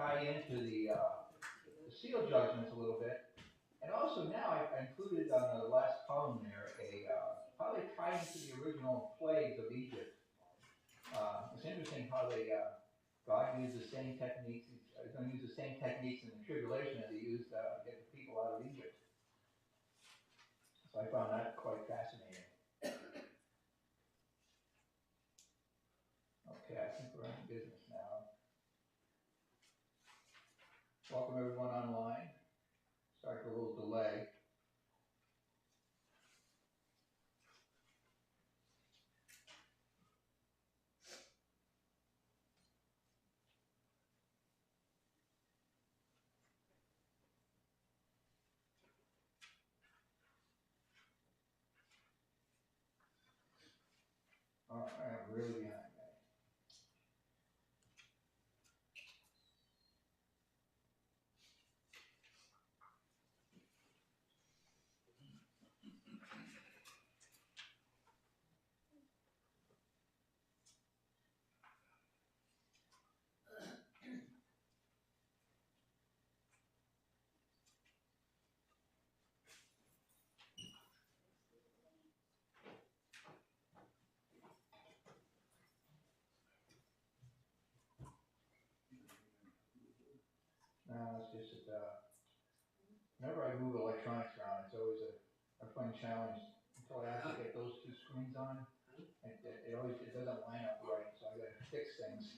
tie into the seal judgments a little bit. And also now I included on the last column there how they tie into the original plagues of Egypt. It's interesting how God used the same techniques. He's going to use the same techniques in the tribulation as he used to get the people out of Egypt. So I found that quite fascinating. Okay, I think we're in business now. Welcome everyone online. Sorry for a little delay. All right, I'm really behind. No, it's just that whenever I move electronics around, it's always a fun challenge until I actually get those two screens on. It doesn't line up right, so I got to fix things.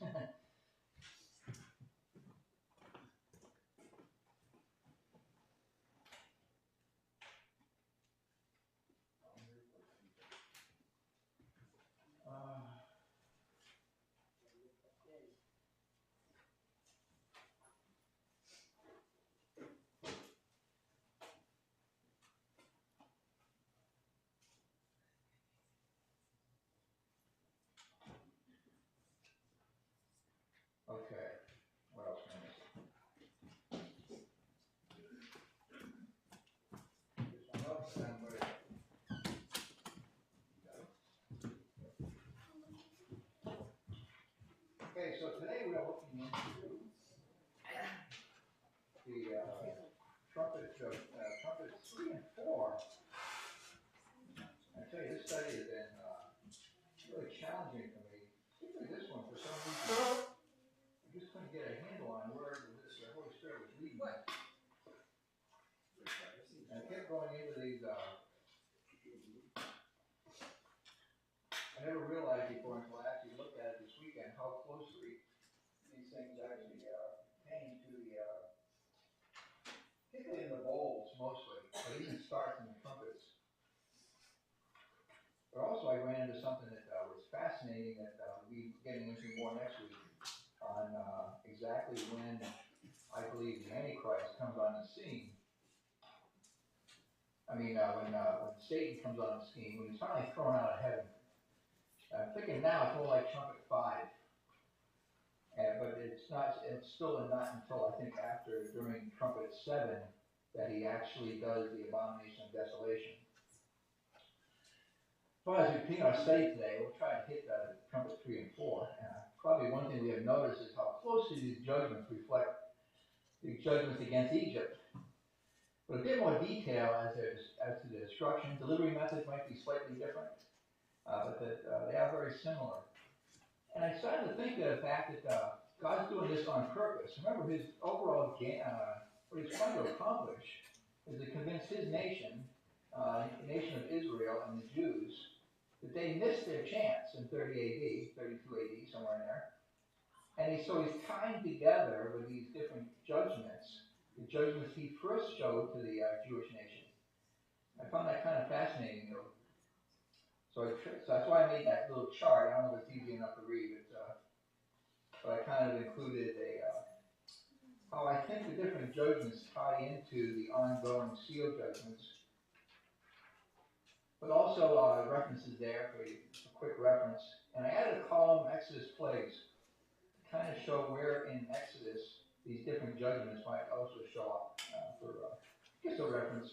Okay, what else can I miss? Okay, so today we are looking into the Trumpets 3 and 4. I tell you, this study has been really challenging for me, particularly this one. For some reason, I just couldn't get a handle on where the Holy Spirit was leading me. And I kept going into these. I never realized before until I actually looked at it this weekend how closely these things actually pertain to particularly in the bowls mostly, but even starts in the trumpets. But also I ran into something that was fascinating that we'll be getting into more next week on exactly when I believe the Antichrist comes on the scene. I mean, when Satan comes on the scene, when he's finally thrown out of heaven. I'm thinking now it's more like Trumpet 5. But it's still not until I think during Trumpet 7 that he actually does the abomination of desolation. So as we continue our study today, we'll try to hit Trumpets 3 and 4. Probably one thing we have noticed is how closely these judgments reflect the judgments against Egypt. But a bit more detail as to the destruction. Delivery methods might be slightly different, but they are very similar. And I started to think of the fact that God's doing this on purpose. Remember, his overall what he's trying to accomplish is to convince his nation, the nation of Israel and the Jews, that they missed their chance in 30 AD, 32 AD, somewhere in there. And so he's tying together with these different judgments, the judgments he first showed to the Jewish nation. I found that kind of fascinating, though. So that's why I made that little chart. I don't know if it's easy enough to read, but I kind of included how I think the different judgments tie into the ongoing seal judgments. But also references there for a quick reference. And I added a column, Exodus plagues, to kind of show where in Exodus these different judgments might also show up for just a reference.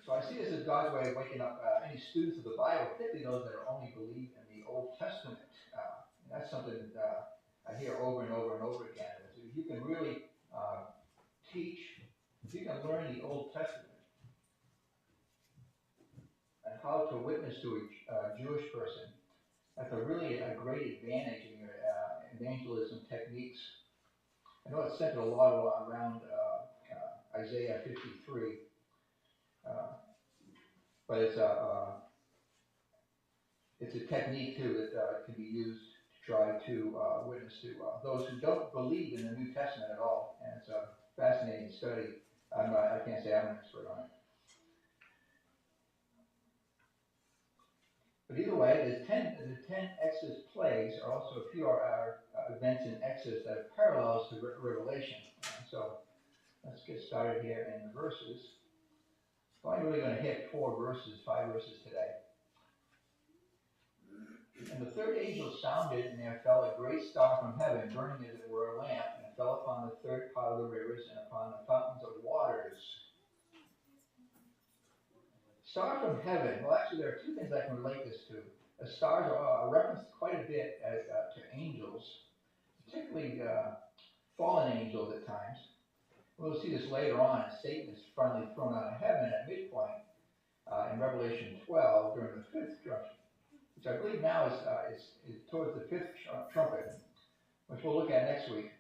So I see this as God's way of waking up any students of the Bible, particularly those that only believe in the Old Testament. And that's something that I hear over and over and over again. If you can really teach, if you can learn the Old Testament and how to witness to a Jewish person, that's really a great advantage in your evangelism techniques. I know it's centered a lot around Isaiah 53, but it's a technique too that can be used to try to witness to those who don't believe in the New Testament at all. And it's a fascinating study. I can't say I'm an expert on it. But either way, the 10 Exodus plagues are also a few events in Exodus that are parallels to Revelation. So let's get started here in the verses. So I'm really going to hit 5 verses today. And the third angel sounded, and there fell a great star from heaven, burning as it were a lamp, and it fell upon the third part of the rivers and upon the fountains of waters. Star from heaven. Well, actually, there are two things I can relate this to. Stars are referenced quite a bit to angels, particularly fallen angels at times. We'll see this later on as Satan is finally thrown out of heaven at midpoint in Revelation 12 during the 5th trumpet, which I believe now is towards the 5th trumpet, which we'll look at next week,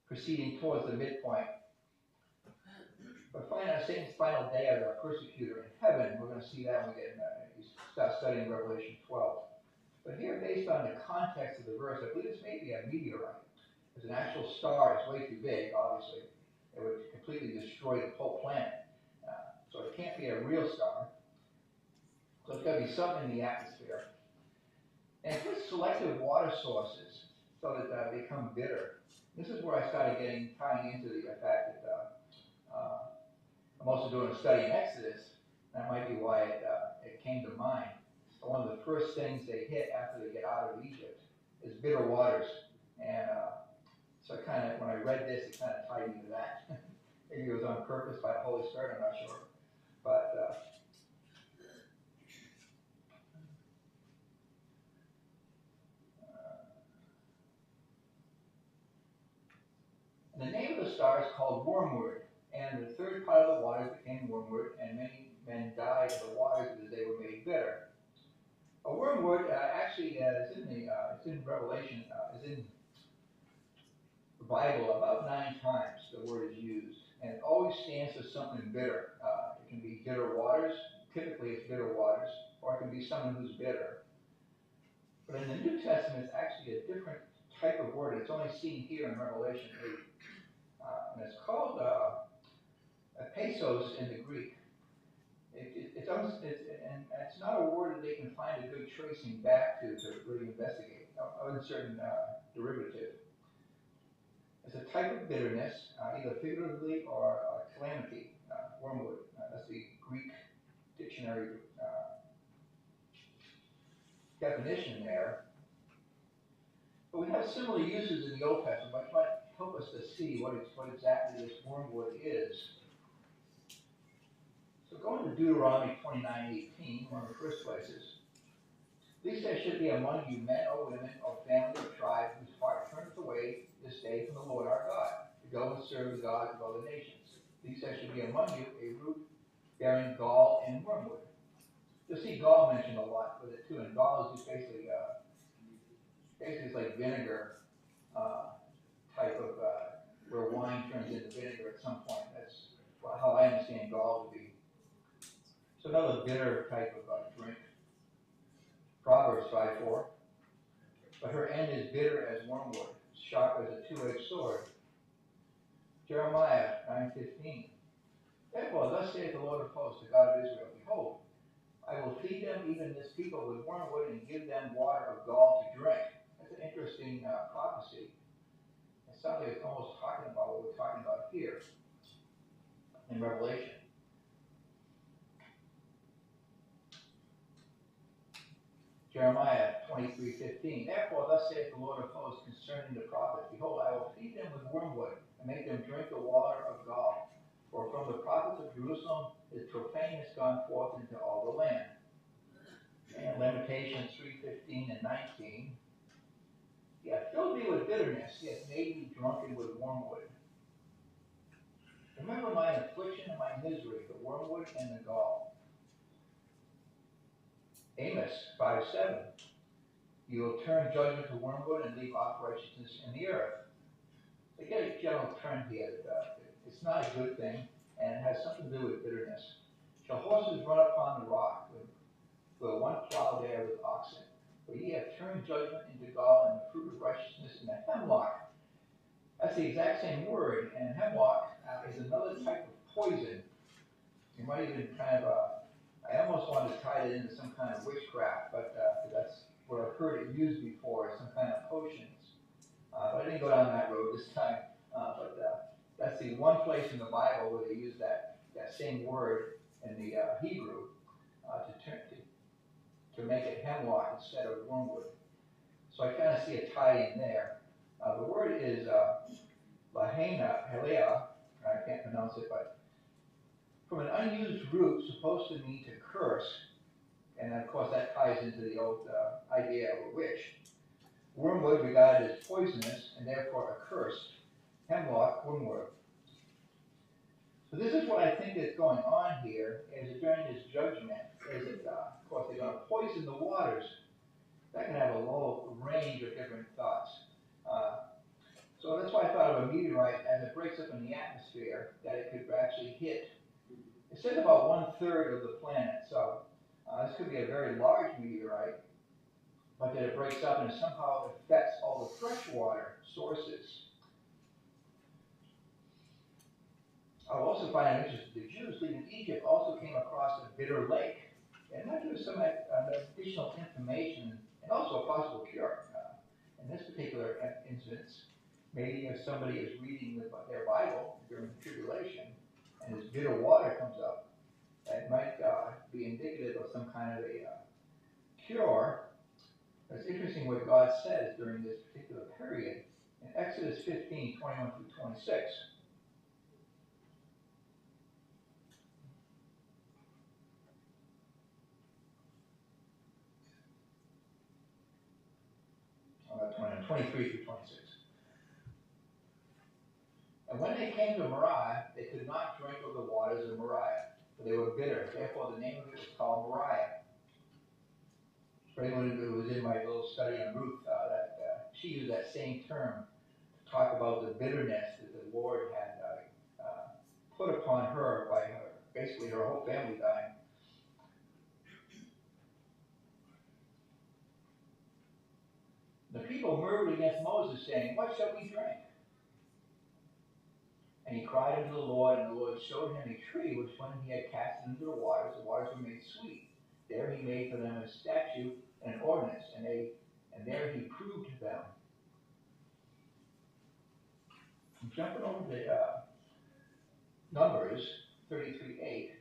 proceeding towards the midpoint. But finally, Satan's final day as our persecutor in heaven, we're going to see that when we start studying Revelation 12. But here, based on the context of the verse, I believe this may be a meteorite. It's an actual star. It's way too big, obviously. It would completely destroy the whole planet. So it can't be a real star. So it's got to be something in the atmosphere. And it puts selective water sources so that they become bitter. This is where I started tying into the fact that I'm also doing a study in Exodus. That might be why it came to mind. So one of the first things they hit after they get out of Egypt is bitter waters. And so when I read this, it kind of tied into that. Maybe it was on purpose by the Holy Spirit, I'm not sure. But the name of the star is called Wormwood, and the third part of the waters became wormwood, and many men died of the waters because they were made bitter. A wormwood actually is it's in Revelation, is in the Bible about 9 times the word is used, and it always stands for something bitter. It can be bitter waters. Typically, it's bitter waters, or it can be someone who's bitter. But in the New Testament, it's actually a different type of word. It's only seen here in Revelation 8. And it's called pesos in the Greek. It's not a word that they can find a good tracing back to really investigate, other than certain derivative. It's a type of bitterness, either figuratively or calamity, wormwood. That's the Greek dictionary definition there. But we have similar uses in the Old Testament, which might help us to see what exactly this wormwood is. So going to Deuteronomy 29:18, one of the first places. These there should be among you men or women or family or tribe whose heart turneth away this day from the Lord our God, to go and serve the gods of other nations. These there should be among you a root bearing gall and wormwood. You'll see gall mentioned a lot with it too, and gall is just basically it's like vinegar type of where wine turns into vinegar at some point. That's how I understand gall to be. So another bitter type of drink. Proverbs 5:4. But her end is bitter as wormwood, sharp as a two-edged sword. Jeremiah 9:15. Therefore, thus saith the Lord of hosts, the God of Israel, behold, I will feed them, even this people, with wormwood, and give them water of gall to drink. That's an interesting prophecy. It sounds like it's almost talking about what we're talking about here in Revelation. Jeremiah 23:15. Therefore, thus saith the Lord of hosts concerning the prophets, behold, I will feed them with wormwood, and make them drink the water of gall. For from the prophets of Jerusalem is profane has gone forth into all the land. And Lamentations 3:15 and 19. He hath filled me with bitterness, he hath made me drunken with wormwood. Remember my affliction and my misery, the wormwood and the gall. Amos 5:7. You will turn judgment to wormwood and leave off righteousness in the earth. So you get a general trend here that it's not a good thing, and it has something to do with bitterness. Shall horses run upon the rock, will one plow there with oxen? For ye have turned judgment into gall and the fruit of righteousness into hemlock. That's the exact same word, and hemlock is another type of poison. You might even kind of, I almost wanted to tie it into some kind of witchcraft, but that's what I've heard it used before, some kind of potions. But I didn't go down that road this time. But that's the one place in the Bible where they use that same word in the Hebrew to make it hemlock instead of wormwood. So I kind of see a tie in there. The word is lahena, helea, I can't pronounce it, but from an unused root supposed to mean to curse, and of course that ties into the old idea of a witch. Wormwood regarded as poisonous and therefore accursed. Hemlock, wormwood. So this is what I think is going on here is during this judgment. Is it, of course, they're going to poison the waters. That can have a whole range of different thoughts. So that's why I thought of a meteorite as it breaks up in the atmosphere, that it could actually hit. It says about 1/3 of the planet. So this could be a very large meteorite, but that it breaks up and somehow affects all the freshwater sources. I'll also find it interesting, the Jews leaving Egypt also came across a bitter lake. And that gives some additional information and also a possible cure. In this particular instance, maybe if somebody is reading their Bible during the tribulation and this bitter water comes up, that might be indicative of some kind of a cure. It's interesting what God says during this particular period. In Exodus 15:21 through 26. uh, 23 through 26. And when they came to Moriah, they could not drink of the waters of Moriah, for they were bitter. Therefore, the name of it was called Moriah. For anyone who was in my little study on Ruth, she used that same term to talk about the bitterness that the Lord had put upon her by basically her whole family dying. The people murmured against Moses, saying, "What shall we drink?" And he cried unto the Lord, and the Lord showed him a tree, which when he had cast it into the waters were made sweet. There he made for them a statute and an ordinance, and there he proved them. I'm jumping over the Numbers 33:8,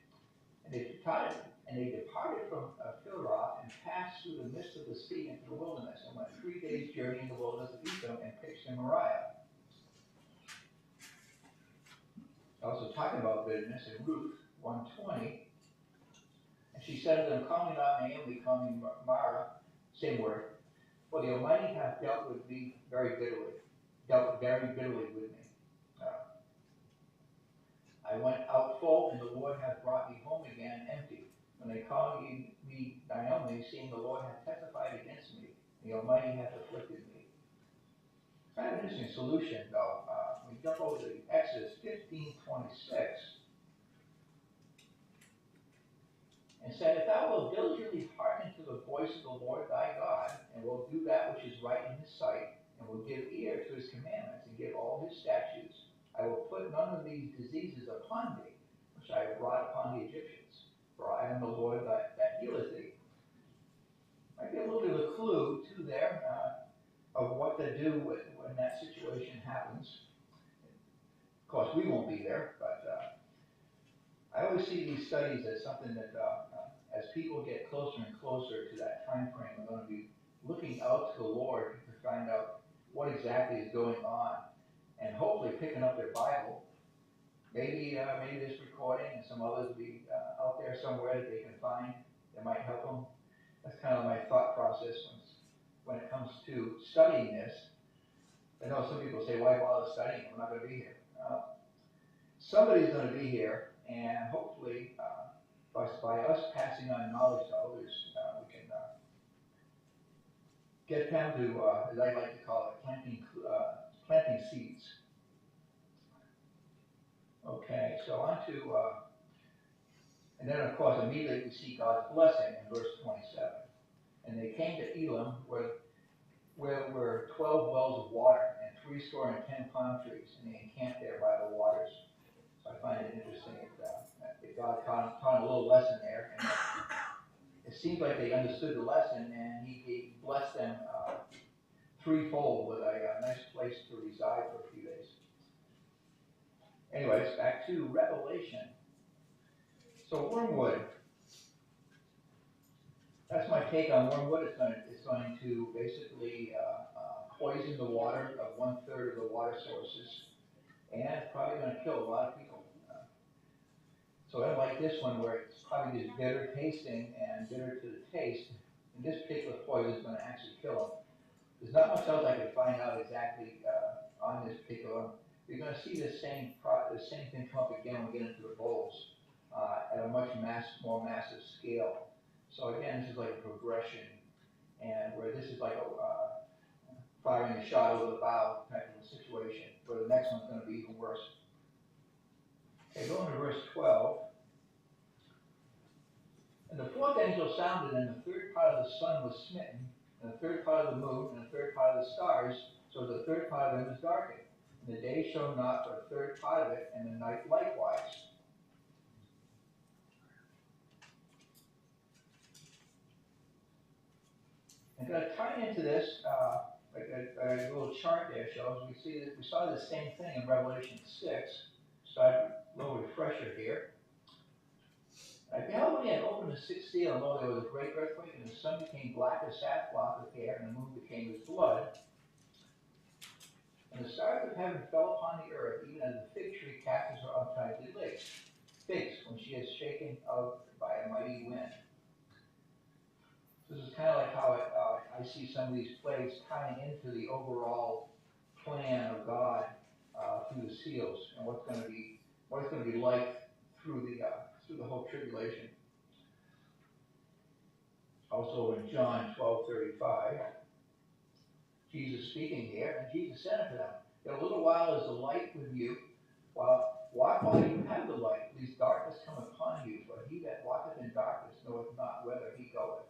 and they departed from Philroth and passed through the midst of the sea into the wilderness, and went 3 days' journey in the wilderness of Edom and pitched in Moriah. Also talking about bitterness in Ruth 1:20, and she said to them, "Call me not Naomi, call me Mara," same word, "for the Almighty hath dealt with me very bitterly, with me. I went out full, and the Lord hath brought me home again empty. When they called me Naomi, seeing the Lord hath testified against me, the Almighty hath afflicted me." Kind of an interesting solution, though. We jump over to Exodus 15:26. And said, "If thou wilt diligently hearken to the voice of the Lord thy God, and wilt do that which is right in his sight, and will give ear to his commandments, and give all his statutes, I will put none of these diseases upon thee, which I have brought upon the Egyptians. For I am the Lord that healeth thee." Might be a little bit of a clue, too, there, of what to do when that situation happens. Of course, we won't be there, but I always see these studies as something that, as people get closer and closer to that time frame, we're going to be looking out to the Lord to find out what exactly is going on, and hopefully picking up their Bible maybe this recording and some others will be out there somewhere that they can find that might help them. That's kind of my thought process when it comes to studying this. I know some people say, why bother studying? We're not going to be here. Somebody's going to be here, and hopefully, by us passing on knowledge to others, we can get them to, as I like to call it, planting seeds. Okay, so on to, and then of course immediately we see God's blessing in verse 27. And they came to Elim, where were 12 wells of water and 70 palm trees, and they encamped there by the waters. So I find it interesting that God taught a little lesson there, and it seems like they understood the lesson, and He blessed them threefold with a nice place to reside for a few days. Anyways, back to Revelation. So wormwood. That's my take on wormwood. It's going to basically poison the water of 1/3 of the water sources, and it's probably going to kill a lot of people. So unlike this one, where it's probably just bitter tasting and bitter to the taste, and this particular poison is going to actually kill them. There's not much else I could find out exactly on this particular one. You're going to see the same thing come up again when we get into the bowls at a much more massive scale. So again, this is like a progression, and where this is like a firing a shot over the bow type of a situation, where the next one's going to be even worse. Okay, going to verse 12. And the fourth angel sounded, and the third part of the sun was smitten, and the third part of the moon, and the third part of the stars, so the third part of them was darkened. And the day shone not for a third part of it, and the night likewise. And to tie into this, like a little chart there shows, we saw the same thing in Revelation 6. So a little refresher here. I beheld when he had opened the sixth seal, and lo, there was a great earthquake, and the sun became black as sackcloth of hair, and the moon became as blood. And the stars of heaven fell upon the earth, even as the fig tree catches her untimely figs when she is shaken out by a mighty wind. This is kind of like how I see some of these plagues tying into the overall plan of God through the seals, and what's going to be like through the whole tribulation. Also in John 12:35, Jesus speaking here, and Jesus said unto them, "Yet a little while is the light with you, walk while you have the light, lest darkness come upon you. For he that walketh in darkness knoweth not whither he goeth."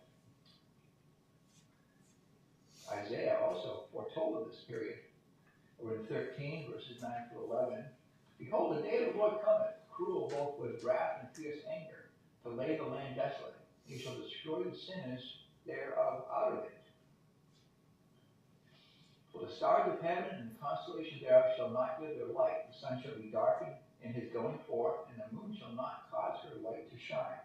Isaiah also foretold of this period. We're in 13, verses 9 to 11. "Behold, the day of the Lord cometh, cruel both with wrath and fierce anger, to lay the land desolate. He shall destroy the sinners thereof out of it. For the stars of heaven and the constellations thereof shall not give their light. The sun shall be darkened in his going forth, and the moon shall not cause her light to shine.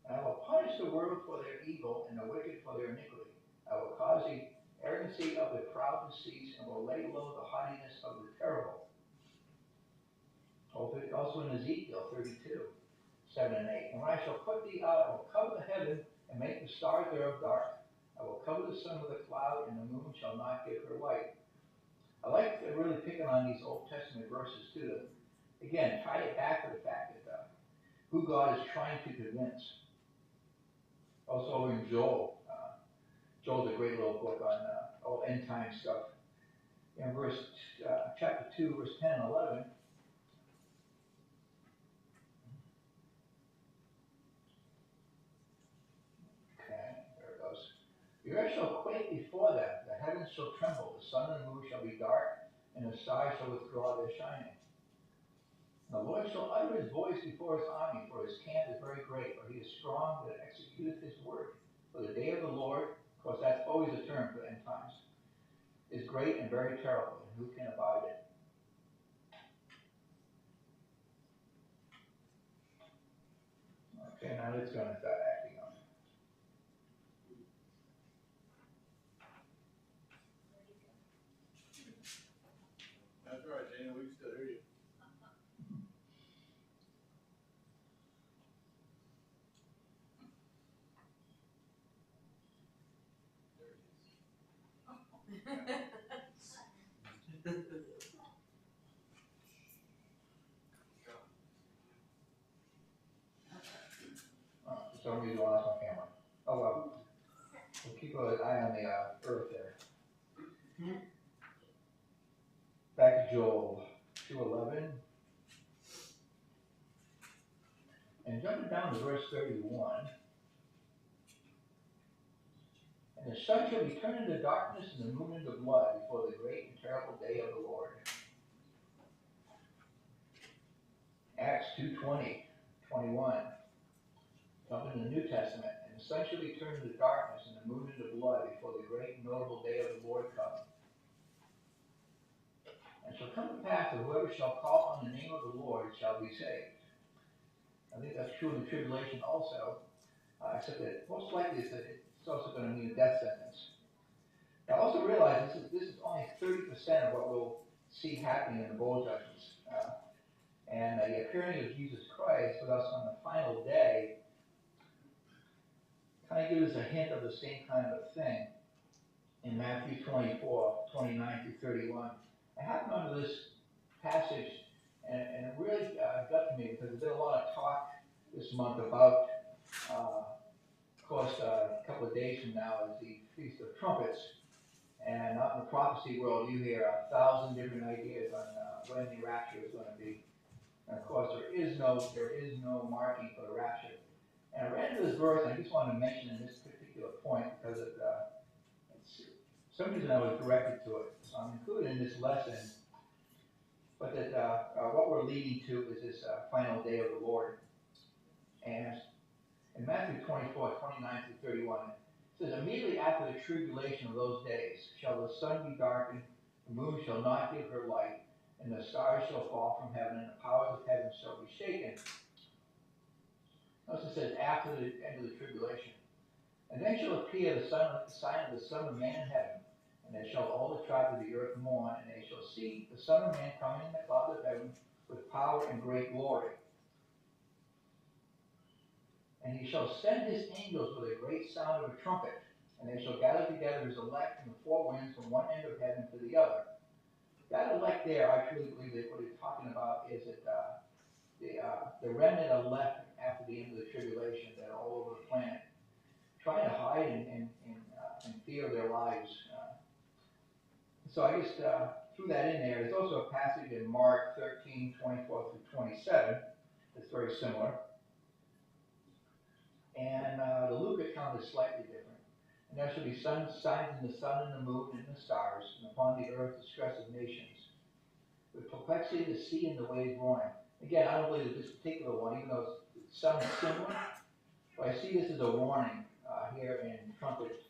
And I will punish the world for their evil and the wicked for their iniquity. I will cause the arrogancy of the proud to cease, and will lay low the haughtiness of the terrible." Also in Ezekiel 32:7 and 8. "And when I shall put thee out, I will cover the heaven and make the stars thereof dark. I will cover the sun with a cloud, and the moon shall not give her light." I like really picking on these Old Testament verses too. Again, tie it back to the fact that who God is trying to convince. Also in Joel. Joel's a great little book on all end time stuff. In chapter 2, verse 10 and 11. Okay, there it goes. "The earth shall quake before them, the heavens shall tremble, the sun and the moon shall be dark, and the stars shall withdraw their shining. And the Lord shall utter his voice before his army, for his camp is very great, for he is strong that executeth his word. For the day of the Lord," of course that's always a term for end times, "is great and very terrible, and who can abide it?" Okay, now it's going to start acting up. That's right, Dana. We can still hear you. And jumping down to verse 31, and the sun shall be turned into darkness and the moon into blood before the great and terrible day of the Lord. Acts 2:20, 21. Jump in the New Testament, and the sun shall be turned into darkness and the moon into blood before the great and notable day of the Lord come. And it shall come to pass that whoever shall call on the name of the Lord shall be saved. I think that's true in the tribulation also, except that most likely it's also going to mean a death sentence. Now also realize this is only 30% of what we'll see happening in the bowl judgments. And the appearing of Jesus Christ with us on the final day kind of gives us a hint of the same kind of a thing in Matthew 24, 29 through 31. I happened onto this passage, and it really got to me because there's been a lot of talk this month about, of course, a couple of days from now is the Feast of Trumpets. And out in the prophecy world, you hear 1,000 different ideas on when the rapture is going to be. And of course, there is no marking for the rapture. And I read this verse, and I just wanted to mention in this particular point because it's some reason I was directed to it. So I'm included in this lesson, but that what we're leading to is this final day of the Lord. And in Matthew 24, 29 through 31, it says, immediately after the tribulation of those days shall the sun be darkened, the moon shall not give her light, and the stars shall fall from heaven, and the powers of heaven shall be shaken. Notice it says after the end of the tribulation. And then shall appear the sign of the Son of Man in heaven, and they shall all the tribes of the earth mourn, and they shall see the Son of Man coming in the clouds of heaven with power and great glory. And he shall send his angels with a great sound of a trumpet, and they shall gather together his elect from the four winds from one end of heaven to the other. That elect there, I truly believe that what he's talking about is that the remnant are left after the end of the tribulation that are all over the planet, trying to hide and fear their lives. So I just threw that in there. There's also a passage in Mark 13, 24 through 27 that's very similar. And the Luke account is slightly different. And there shall be signs in the sun and the moon and the stars, and upon the earth distress of nations, with perplexity of the sea and the waves roaring. Again, I don't believe that this particular one, even though it sounds similar, but I see this as a warning here in Trumpet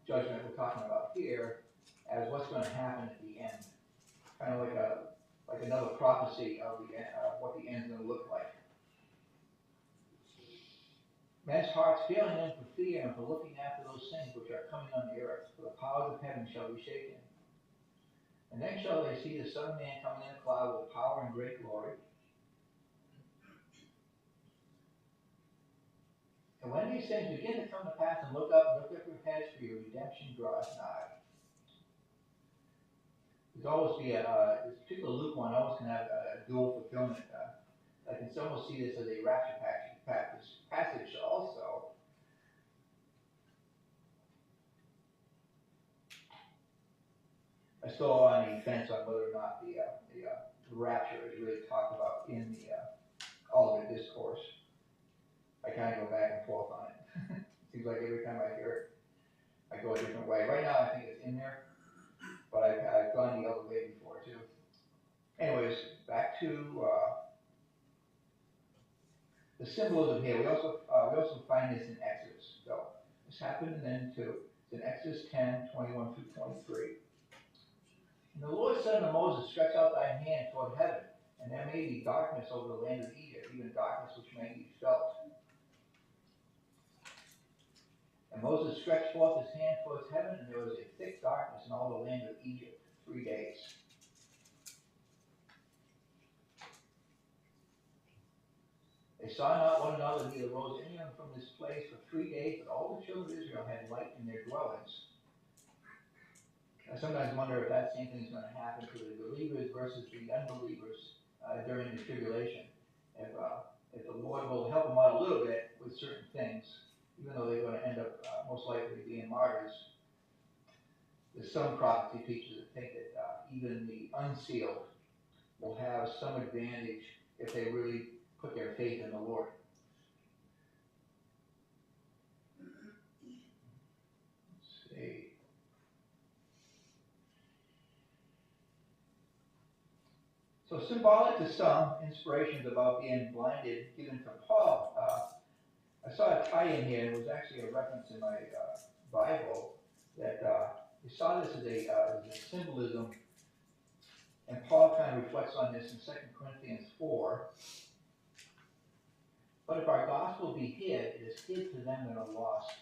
judgment we're talking about here as what's going to happen at the end. Kind of like another prophecy of what the end's going to look like. Men's hearts failing them for fear and for looking after those things which are coming on the earth, for the powers of heaven shall be shaken. And then shall they see the Son of Man coming in a cloud with power and great glory. And when these things begin to come to pass, and look up your heads, for your redemption draws nigh. There's always be this particular Luke one always can have a dual fulfillment. I can almost see this as a rapture passage also. I'm still on the fence on whether or not the rapture is really talked about in the Olivet Discourse. I kind of go back and forth on it. Seems like every time I hear it, I go a different way. Right now, I think it's in there, but I've gone the other way before too. Anyways, back to the symbolism here. We also find this in Exodus. So this happened then too. It's in Exodus 10, 21 through 23. And the Lord said unto Moses, stretch out thy hand toward heaven, and there may be darkness over the land of Egypt, even darkness which may be felt. And Moses stretched forth his hand towards heaven, and there was a thick darkness in all the land of Egypt 3 days. They saw not one another, neither rose any of them from this place for 3 days, but all the children of Israel had light in their dwellings. I sometimes wonder if that same thing is going to happen to the believers versus the unbelievers during the tribulation. If the Lord will help them out a little bit with certain things, even though they're going to end up most likely being martyrs. There's some prophecy teachers that think that even the unsealed will have some advantage if they really put their faith in the Lord. Let's see. So symbolic to some, inspirations about being blinded given to Paul. I saw a tie-in here, and it was actually a reference in my Bible that you saw this as a symbolism, and Paul kind of reflects on this in 2 Corinthians 4. But if our gospel be hid, it is hid to them that are lost,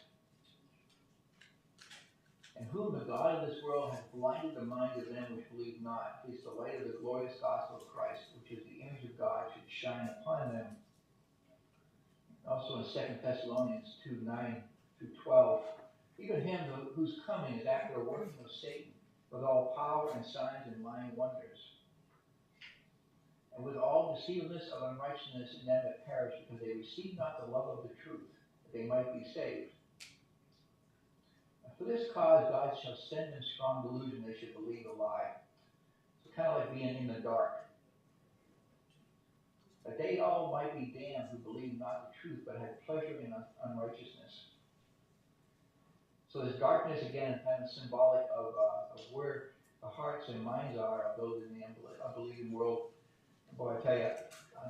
and whom the God of this world hath blinded the minds of them which believe not, lest the light of the glorious gospel of Christ, which is the image of God, should shine upon them. Also in 2 Thessalonians 2, 9 through 12, even him whose coming is after a working of Satan, with all power and signs and lying wonders, and with all deceivableness of unrighteousness in them that perish, because they receive not the love of the truth, that they might be saved. And for this cause God shall send them strong delusion, they should believe a lie. So kind of like being in the dark. That they all might be damned who believe not the truth, but had pleasure in unrighteousness. So this darkness, again, is kind of symbolic of where the hearts and minds are of those in the unbelieving world. And boy, I tell you,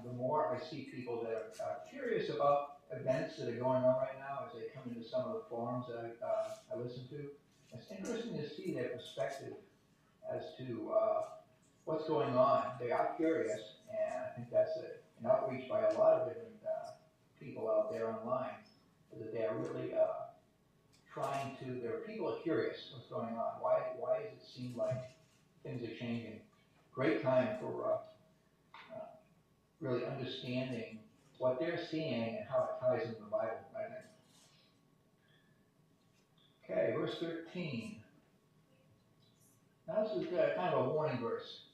the more I see people that are curious about events that are going on right now as they come into some of the forums that I listen to, it's interesting to see their perspective as to what's going on. They are curious, and I think that's an outreach by a lot of different people out there online, that they are really people are curious what's going on. Why does it seem like things are changing? Great time for really understanding what they're seeing and how it ties into the Bible, I think. Okay, verse 13. Now this is kind of a warning verse.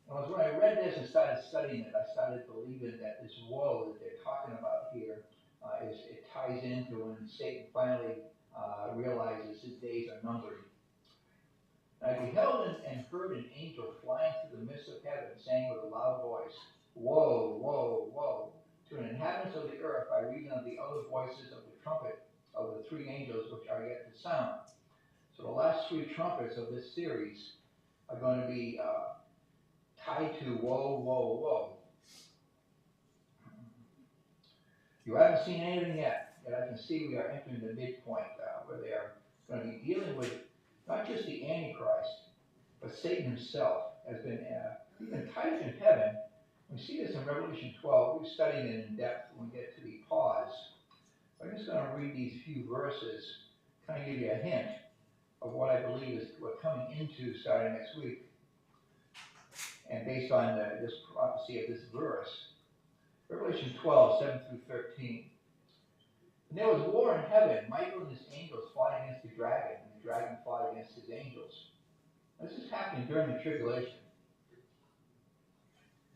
And when I read this and started studying it, I started believing that this woe that they're talking about here it ties into when Satan finally realizes his days are numbered. And I beheld and heard an angel flying through the midst of heaven, saying with a loud voice, Woe, woe, woe, to the inhabitants of the earth by reason of the other voices of the trumpet of the three angels which are yet to sound. So the last three trumpets of this series are going to be tied to woe, woe, woe. You haven't seen anything yet I can see we are entering the midpoint where they are going to be dealing with not just the Antichrist, but Satan himself has been tied in heaven. We see this in Revelation 12. We've studied it in depth when we get to the pause. I'm just going to read these few verses, kind of give you a hint of what I believe is we're coming into starting next week. And based on this prophecy of this verse, Revelation 12, 7 through 13. And there was war in heaven. Michael and his angels fought against the dragon, and the dragon fought against his angels. This is happening during the tribulation.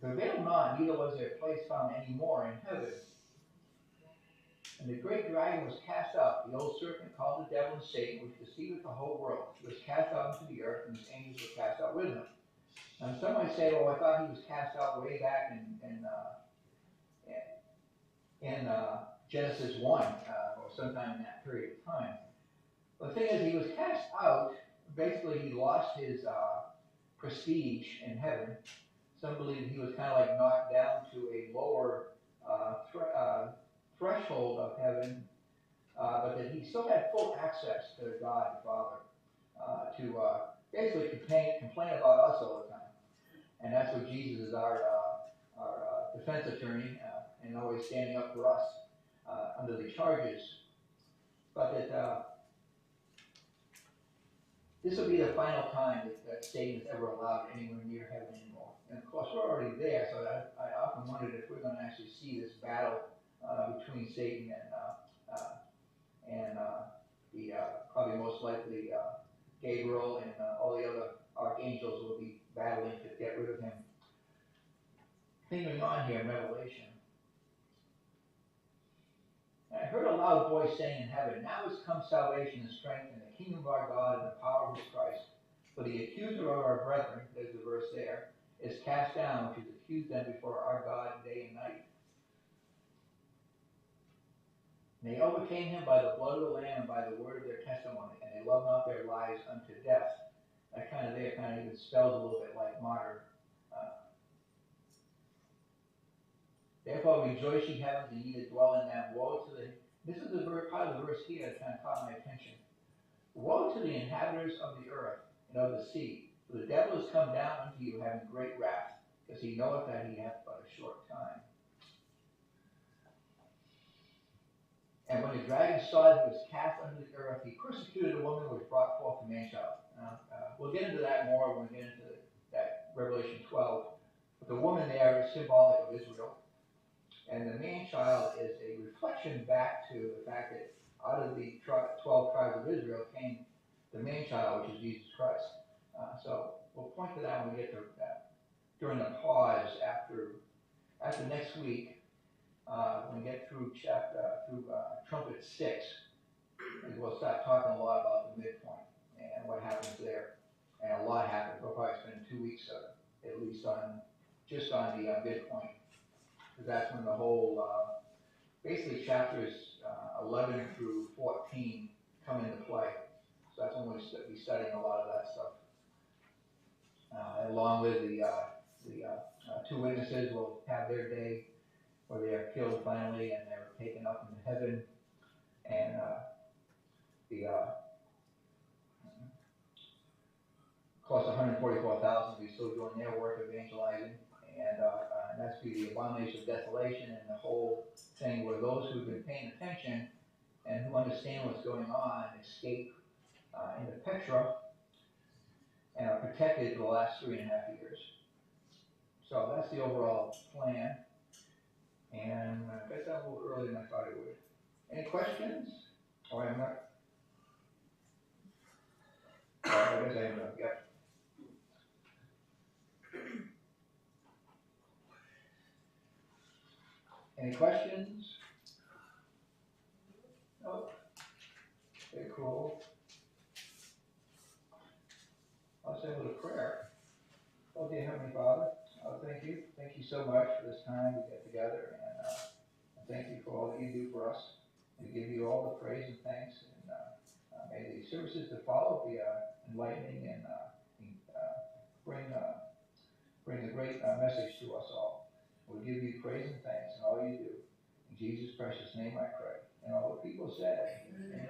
Prevailed not, neither was their place found any more in heaven. And the great dragon was cast out, the old serpent called the devil and Satan, which deceiveth the whole world. He was cast out into the earth, and his angels were cast out with him. Now some might say, well, I thought he was cast out way back in Genesis 1, or sometime in that period of time. But the thing is, he was cast out. Basically, he lost his prestige in heaven. Some believe he was kind of like knocked down to a lower threshold of heaven, but that he still had full access to God the Father to basically complain about us all the time. And that's what Jesus is our defense attorney and always standing up for us under the charges. But that this will be the final time that Satan is ever allowed anywhere near heaven anymore. And of course, we're already there, so I often wondered if we're going to actually see this battle between Satan and the probably most likely Gabriel and all the other archangels will be battling to get rid of him. Continuing on here in Revelation. And I heard a loud voice saying in heaven, Now is come salvation and strength in the kingdom of our God and the power of his Christ. For the accuser of our brethren, there's the verse there, is cast down, which has accused them before our God day and night. overcame him by the blood of the Lamb and by the word of their testimony, and they loved not their lives unto death. That kind of there kind of even spells a little bit like martyr. Therefore rejoice, ye heavens, and ye that dwell in them. Woe to the... This is the part of the verse here that kind of caught my attention. Woe to the inhabitants of the earth and of the sea, for the devil is come down unto you having great wrath, because he knoweth that he hath but a short time. And when the dragon saw that he was cast unto the earth, he persecuted the woman which brought forth the man-child. We'll get into that more when we get into that Revelation 12. But the woman there is symbolic of Israel. And the man-child is a reflection back to the fact that out of the 12 tribes of Israel came the man-child, which is Jesus Christ. So we'll point to that when we get to that. During the pause after next week, when we get through Trumpet 6, and we'll start talking a lot about the midpoint and what happens there. And a lot happens. We'll probably spend 2 weeks at least on the midpoint. Because that's when the whole, basically chapters 11 through 14 come into play. So that's when we'll be studying a lot of that stuff. Along with the two witnesses will have their day where they are killed finally and they're taken up into heaven. And of course, 144,000 will be still doing their work evangelizing. And that's be the abomination of desolation and the whole thing where those who've been paying attention and who understand what's going on escape into Petra and are protected for the last 3.5 years. So that's the overall plan. And I guess that a little earlier than I thought it would. Any questions? Or I'm not. I guess I am. Yep. Any questions? No? Okay, cool. I'll say a little prayer. Oh, dear Heavenly Father, thank you. Thank you so much for this time we get together. And thank you for all that you do for us. We give you all the praise and thanks. And may the services to follow be enlightening and bring a great message to us all. We'll give you praise and thanks in all you do. In Jesus' precious name I pray. And all the people said, Amen.